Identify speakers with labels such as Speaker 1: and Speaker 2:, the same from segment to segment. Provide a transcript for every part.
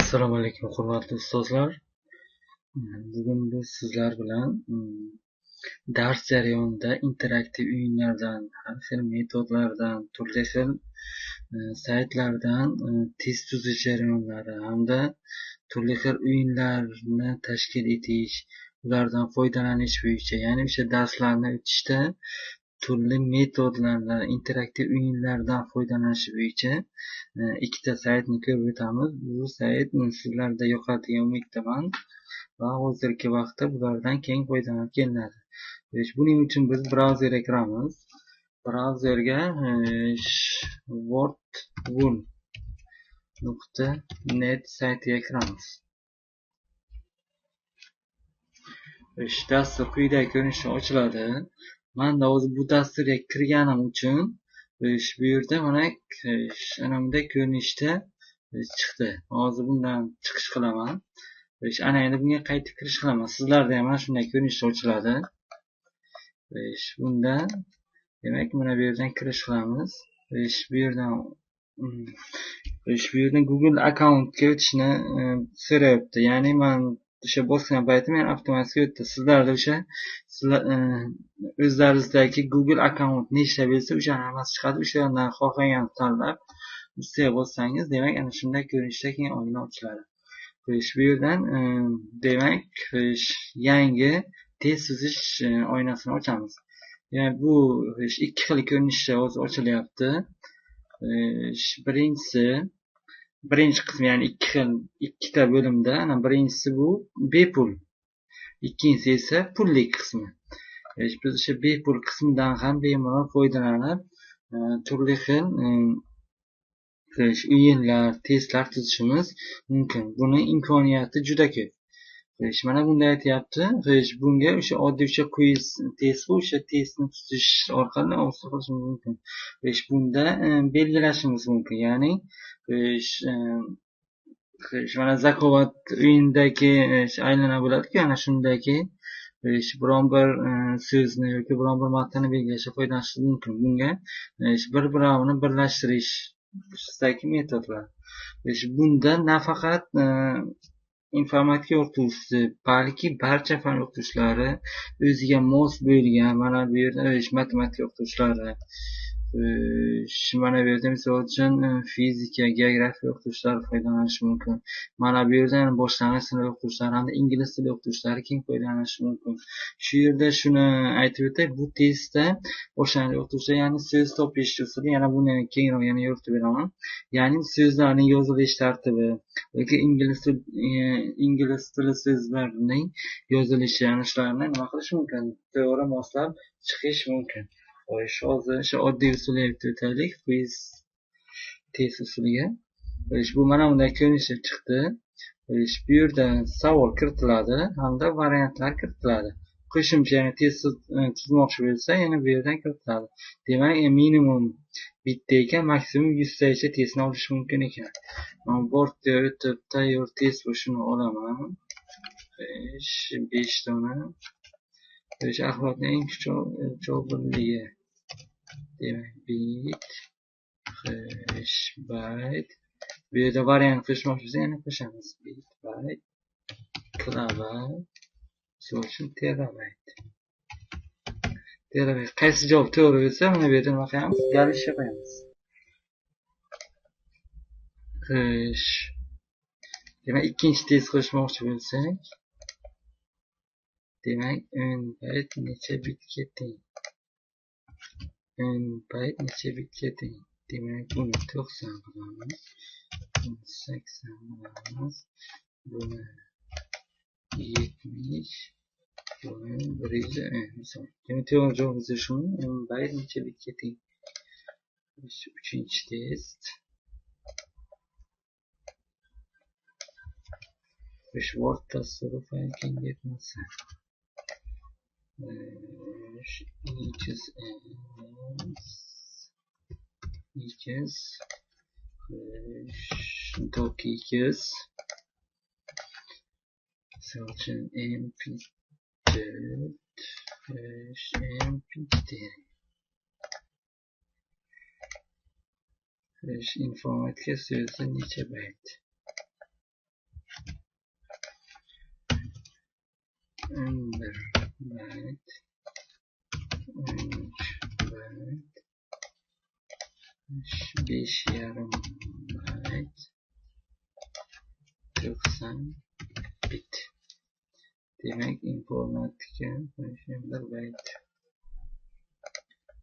Speaker 1: Assalomu alaykum hurmatli ustozlar. Bugun biz sizlar bilan dars jarayonida interaktiv o'yinlardan, har xil metodlardan, turli xil saytlardan test tuzish jarayonlari hamda turli xil o'yinlarni tashkil etish, ulardan foydalanish bo'yicha, ya'ni o'sha darslarni o'tishda turli metodlardan, interaktiv o'yinlardan foydalanish bo'yicha ikkita saytni ko'rib o'tamiz. Bu sayt sizlarda yoqadi degan umiddaman va hozirgi vaqtda bulardan keng foydalanib kelinadi. Buning uchun biz brauzerga kiramiz. Brauzerga wordwool.net saytiga kiramiz. Dastur quyidagi ko'rinishda ochiladi. Manda hozir bu dasturga kirganim uchun bu yerda mana bunday ko'rinishda chiqdi. Hozir bundan chiqish qilaman. Ana endi bunga qaytib kirish qilaman. Sizlarda ham mana shunday ko'rinishda ochiladi. Bunda demak mana bu yerdan kirish qilamiz. Bu yerdan Google akkauntga o'tishni so'rayapti. Ya'ni men o'sha bosgan paytim men avtomatik o'tdi. Sizlarda o'sha o'zlaringizdagi Google akkaunt nechta bo'lsa o'shani hammasi chiqadi. O'sha yerdan xohlaganini tanlab ustiga bossangiz, demak ana shunday ko'rinishda keyin oyna ochiladi. Bu yerdan demak yangi test tuzish oynasini ochamiz. Yani bu ikki xil ko'rinishda hozir ochilyapti. Birinchi qismi, ya'ni ikkita bo'limda, ana birinchisi bu bepul, ikkinchisi esa pulli qismi. Biz o'sha bepul qismidan ham bemalol foydalanib turli xil o'yinlar, testlar tuzishimiz mumkin. Buni imkoniyati juda ko'p. Mana bunda aytyapti. Bunga o'sha oddiy o'sha quiz test bu, o'sha testni tuzish orqali qilishimiz mumkin. Bunda belgilashimiz mumkin. Ya'ni mana zakovat o'yinidagi aylana bo'ladi-ku, ana shundagi biron bir so'zni yoki biron bir matnni belgilashga foydalanishingiz mumkin. Bunga bir-birini birlashtirish sidagi metodlar. Bunda nafaqat informatika o'qituvchisi, balki barcha fan o'qituvchilari o'ziga mos bo'lgan, mana bu yerda matematika o'qituvchilari, mana bu yerda misol uchun fizika, geografiya o'qituvchilari foydalanishi mumkin. Mana bu yerda boshlang'ich sinf o'qituvchilari hamda ingliz tili o'qituvchilari keng foydalanishi mumkin. Shu yerda shuni aytib o'tay, bu testda boshlang'ich o'qituvchilar, ya'ni so'z topish usuli, yana buni kengroq yana yoritib beraman. Ya'ni so'zlarning yozilish tartibi yoki ingliz tili so'zlarining yozilishi, ana shularni nima qilish mumkin? To'g'ri moslab chiqish mumkin. Hozir o'sha oddiy usulga o'taylik, quiz test usuliga. Bu mana bunday ko'rinishda chiqdi. Bu yerda savol kiritiladi hamda variantlar kiritiladi. Qo'shimcha, ya'ni test tuzmoqchi bo'lsa, yana bu yerdan kiritiladi. Demak, minimum bitta ekan, maksimum 100 tacha testni olish mumkin ekan. Men bortga o'tib tayyor test bo'lishini olaman. 5 dona. Axborotning eng kuchli birligi. Demak, bit, byte. Bu yerda variant qo'shmoqchi bo'lsa, yana qo'shamiz. Bit, byte, kilobayt, misol uchun terabayt. Qaysi javob to'g'ri bo'lsa, mana bu yerda nima qilamiz? Galish qo'yamiz. Demak, ikkinchi test qo'shmoqchi bo'lsak, demak 10 bayt necha bitga teng? 10 bayt necha bitga teng? Demak, buni 90 qilamiz. Buni 80 qilamiz. Buni 70. Buni 110 misol. Demak, to'g'ri javob esa shu. 10 bayt necha bitga teng? Uchinchi test. Word dasturi fayl kengaytmasi. docx misol uchun mp4 informatika so'zi necha bayt? bir bayt, 13 bayt, 5,5 bayt, 90 bit. Demek informatika 1 bayt.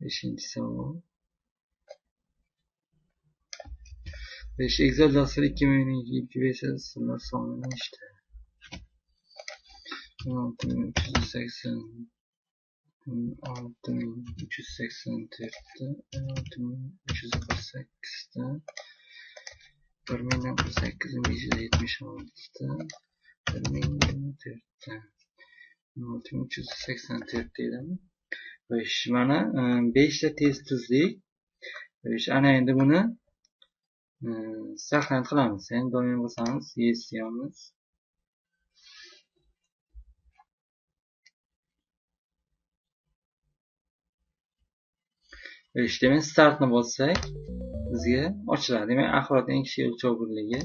Speaker 1: 5. savol. 5 Excel dasturi 2012 versiyasi sirlar sonini işte. 6380 6384'te 6348'te 1976'da 2024'te 6384 dedim. Mana 5 ta test tuzlik. Ana endi buni saqlanib qilamiz. Endi doim bo'lsangiz yes deyamiz. Demak startni bossak bizga ochiladi. Demak axborot eng kichik o'lchov birligi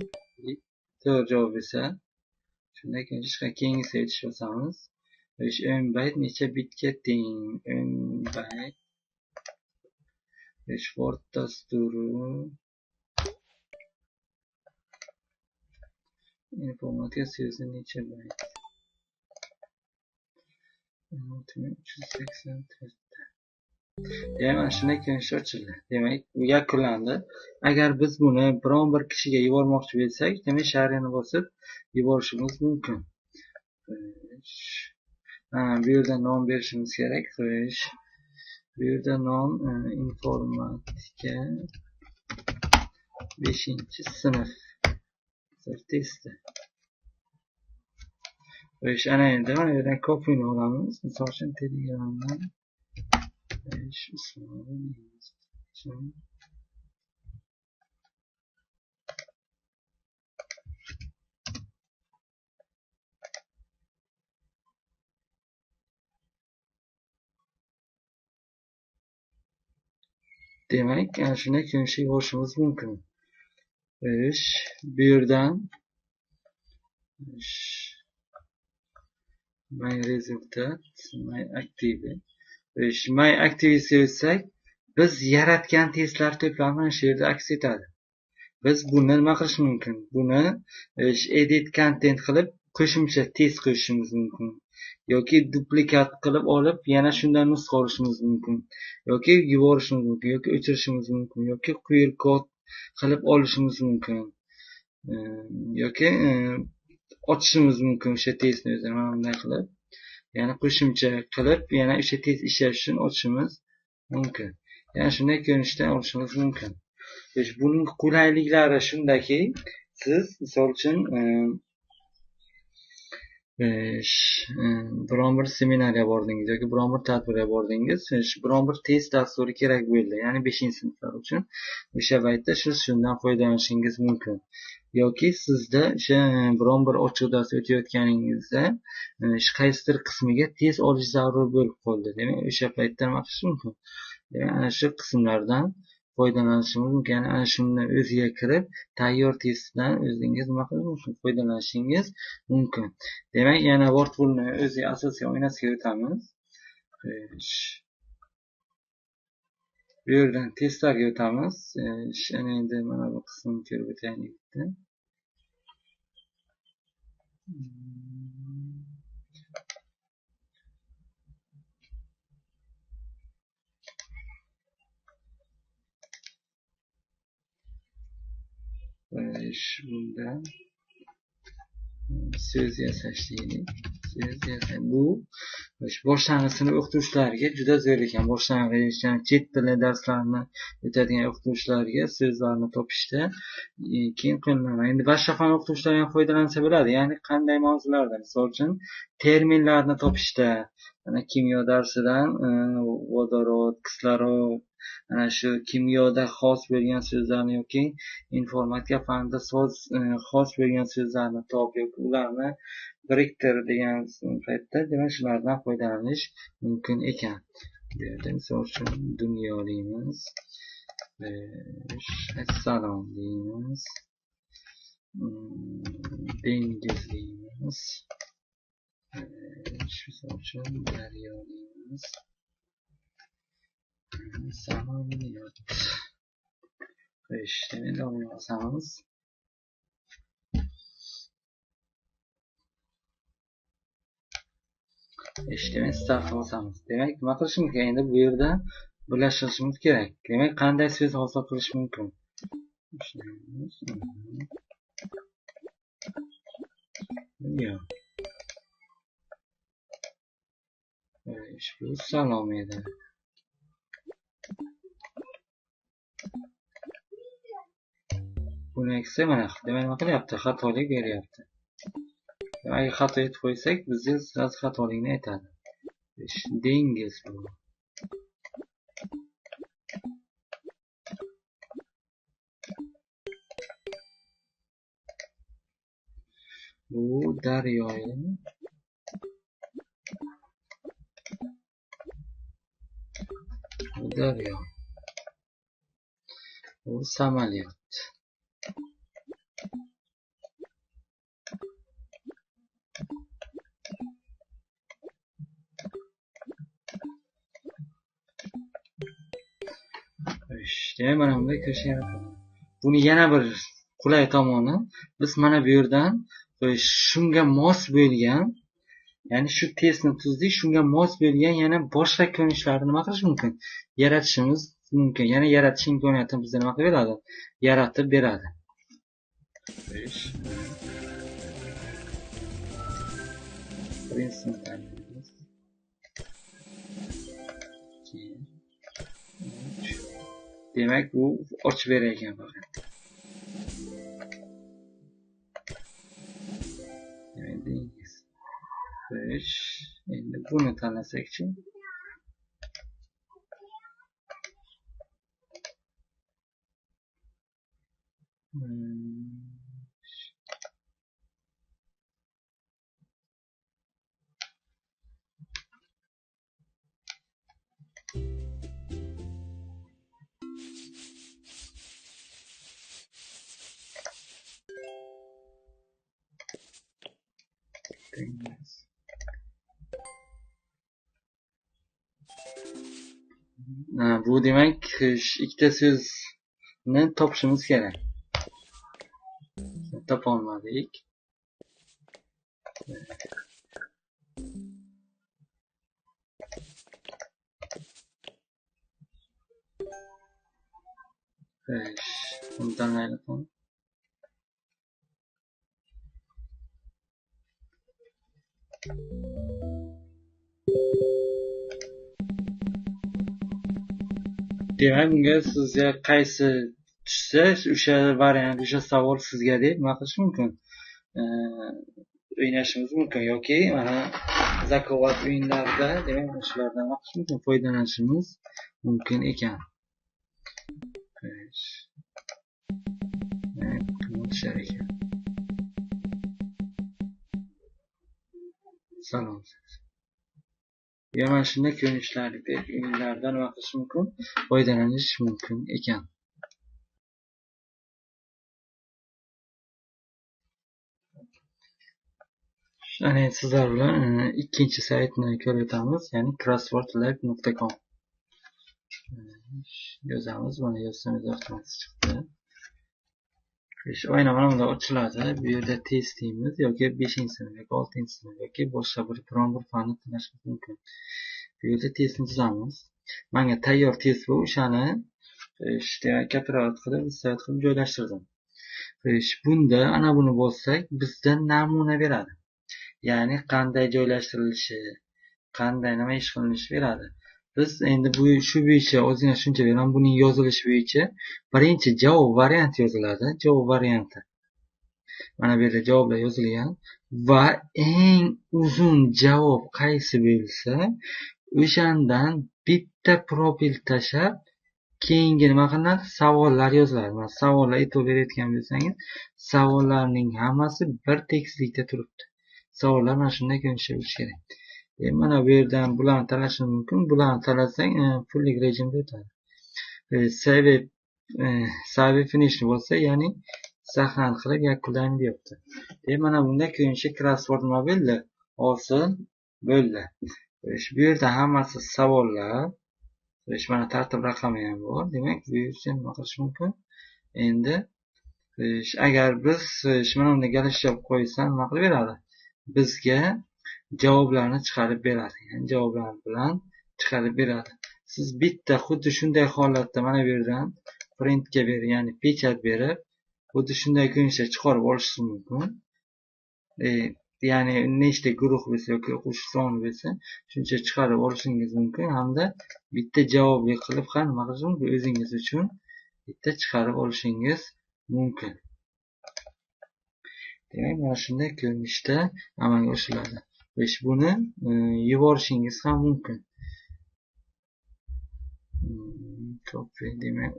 Speaker 1: to'g'ri javob esa shundan keyin keyingisi aytish bosamiz. 10 bayt necha bitga teng? 10 bayt Word dasturi informatika so'zi necha bayt? 6384. Demak, shunday ko'rinishi ochildi. Demak, bu yakunlandi. Agar biz buni biron bir kishiga yubormoqchi bo'lsak, demak sharhini bosib yuborishimiz mumkin. Bu yerda nom berishimiz kerak. Bu yerda nom informatika 5-sinf testi. Ana endi mana yerdan kopiyani olamiz. Misol uchun Telegramdan demak, ana shunday ko'rinishga yuborishimiz mumkin. Bu yerdan my result, my active. My activity'ga o'tsak, biz yaratgan testlar to'plami mana shu yerda aks etadi. Biz buni nima qilish mumkin? Buni edit content qilib qo'shimcha test qo'shishimiz mumkin. Yoki duplikat qilib olib, yana shundan nusxa olishimiz mumkin. Yoki yuborishimiz mumkin, yoki o'chirishimiz mumkin, yoki query kod qilib olishimiz mumkin. Yoki ochishimiz mumkin o'sha testni o'zini mana bunday qilib. Yana qo'shimcha qilib, yana o'sha test ishlash uchun ochishimiz mumkin. Yana shunday ko'rinishda olishimiz mumkin. Buning qulayliklari shundaki, siz misol uchun biron bir seminarga bordingiz yoki biron bir tadbirga bordingiz, biron bir test dasturi kerak bo'ldi, ya'ni 5-sinflar uchun. O'sha paytda siz shundan foydalanishingiz mumkin. Yoki sizda o'sha biron bir ochiq dars o'tayotganingizda qaysidir qismiga test olish zarur bo'lib qoldi. Demak, o'sha paytda nima qilish mumkin? Demak, ana shu qismlardan foydalanishimiz mumkin. Ya'ni ana shuni o'ziga kirib, tayyor testdan o'zingiz nima qilish mumkin? Foydalanishingiz mumkin. Demak, yana Wordful'ni o'zi asosiy oynasiga o'tamiz. Bu yerdan testlarga o'tamiz. Ana endi mana bu qismni ko'rib o'taylik. Bunda so'z yasash deylik. Bu boshlang'ich sinf o'qituvchilariga juda zo'r ekan. Boshlang'ich, chet tili darslarini o'tadigan o'qituvchilarga so'zlarni topishda keng qo'llanadi. Endi boshqa fan o'qituvchilari ham foydalansa bo'ladi. Ya'ni qanday mavzularda? Misol uchun terminlarni topishda, mana kimyo darsidan vodorod, kislorod, ana shu kimyoda xos bo'lgan so'zlarni yoki informatika fanida xos bo'lgan so'zlarni top yoki ularni biriktir degan paytda demak shulardan foydalanish mumkin ekan. Bu yerda misol uchun dunyo deymiz, salom deymiz, dengiz deymiz, Misol uchun daryo deymiz. Samolyot. Demak, davom etamiz. Demak, start bosamiz. Demak, nima qilish mumkin? Endi bu yerda birlashtirishimiz kerak. Demak, qanday so'z hosil qilish mumkin? Bu salom edi. Buni eksa mana, demak nima qilyapti? Xatolik beryapti. Agar xato etib qo'ysak, bizga sirasi xatolikni aytadi. Dengiz bu. Bu daryo edi. Bu daryo. Bu samolyot. Demak, mana bunday ko'rish yaratadi. Buni yana bir qulay tomoni, biz mana bu yerdan shunga mos bo'lgan, ya'ni shu testni tuzdik, shunga mos bo'lgan yana boshqa ko'rinishlarni nima qilish mumkin? Yaratishimiz mumkin. Yana yaratish imkoniyatini bizga nima qilib beradi? Yaratib beradi. Demak, bu ochib berar ekan faqat. Dengiz. Endi buni tanlasak-chi. Bu demak, ikkita so'zni topishimiz kerak. Topolmadik. Bunu tanlaylik. Demak, bunga sizga qaysi tushsa, o'sha variant, o'sha savol sizga deb nima qilish mumkin? O'ynashimiz mumkin yoki mana zakovat o'yinlarida, demak, shulardan nima qilish mumkin? Foydalanishimiz mumkin ekan. Salom. Mana shunday ko'rinishlarda o'yinlardan nima qilish mumkin? Foydalanish mumkin ekan. Ana sizlar bilan ikkinchi saytni ko'rib o'tamiz, ya'ni crosswordlive.com. Yozamiz, mana yozsam avtomatik chiqdi. Oyna mana bunda ochiladi. Bu yerda test deymiz yoki 5-sinf yoki 6-sinf yoki boshqa biron bir fanni tanlashimiz mumkin. Bu yerda testni tuzamiz. Menga tayyor test bu, o'shani kattaroq qilib, sayt qilib joylashtirdim. Bunda ana buni bossak, bizdan namuna beradi. Ya'ni qanday joylashtirilishi, qanday nima ish qilinishi beradi. Biz endi bu shu bo'yicha ozgina shuncha beraman. Buning yozilishi bo'yicha birinchi javob varianti yoziladi. Javob varianti. Mana bu yerda javoblar yozilgan va eng uzun javob qaysi bo'lsa, o'shandan bitta profil tashlab, keyingi nima qilinadi? Savollar yoziladi. Mana savollar e'tibor berayotgan bo'lsangiz, savollarning hammasi bir tekislikda turibdi. Savollar mana shunday ko'rinishda bo'lishi kerak. Mana bu yerdan bularni tanlashimiz mumkin. Bularni tanlasang, fulllik rejimda o'tadi. Save finish bo'lsa, ya'ni saqlan qilib yakunlayman deyapti. Mana bunday ko'rinishi crossword nima bo'ldi? Hosil bo'ldi. Bu yerda hammasi savollar. Mana tartib raqami ham bor. Demak, bu yerda nima qilish mumkin? Endi agar biz mana bunda galashcha qo'ysa nima qilib beradi? Bizga javoblarni chiqarib beradi. Ya'ni javoblar bilan chiqarib beradi. Siz bitta xuddi shunday holatda mana bu yerdan printga berib, ya'ni pechat berib, xuddi shunday ko'rinishda chiqarib olishingiz mumkin. Ya'ni nechta guruh bo'lsa yoki o'quvchi soni bo'lsa, shuncha chiqarib olishingiz mumkin hamda bitta javobli qilib ham nima qilishingiz mumkin? O'zingiz uchun bitta chiqarib olishingiz mumkin. Demak, mana shunday ko'rinishda amalga oshiriladi. Buni yuborishingiz ham mumkin. Copy demak,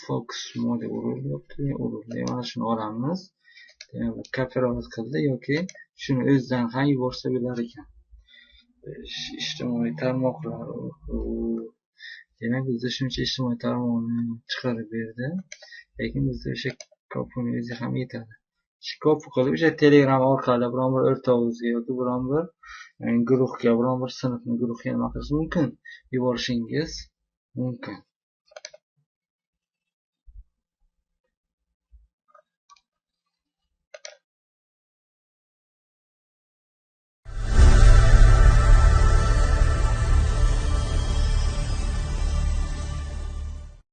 Speaker 1: Fox mode urilyapti. Mana shuni olamiz. Demak, kopirovat qildi yoki shuni o'zidan ham yuborsa bo'lar ekan. Ijtimoiy tarmoqlar. Demak, bizda shuncha ijtimoiy tarmoqni chiqarib berdi. Lekin bizda o'sha kopini o'zi ham yetadi. Kopi qilib o'sha Telegram orqali biron bir o'rtog'ingizga yoki biron bir guruhga, biron bir sinfning guruhiga nima qilishingiz mumkin? Yuborishingiz mumkin.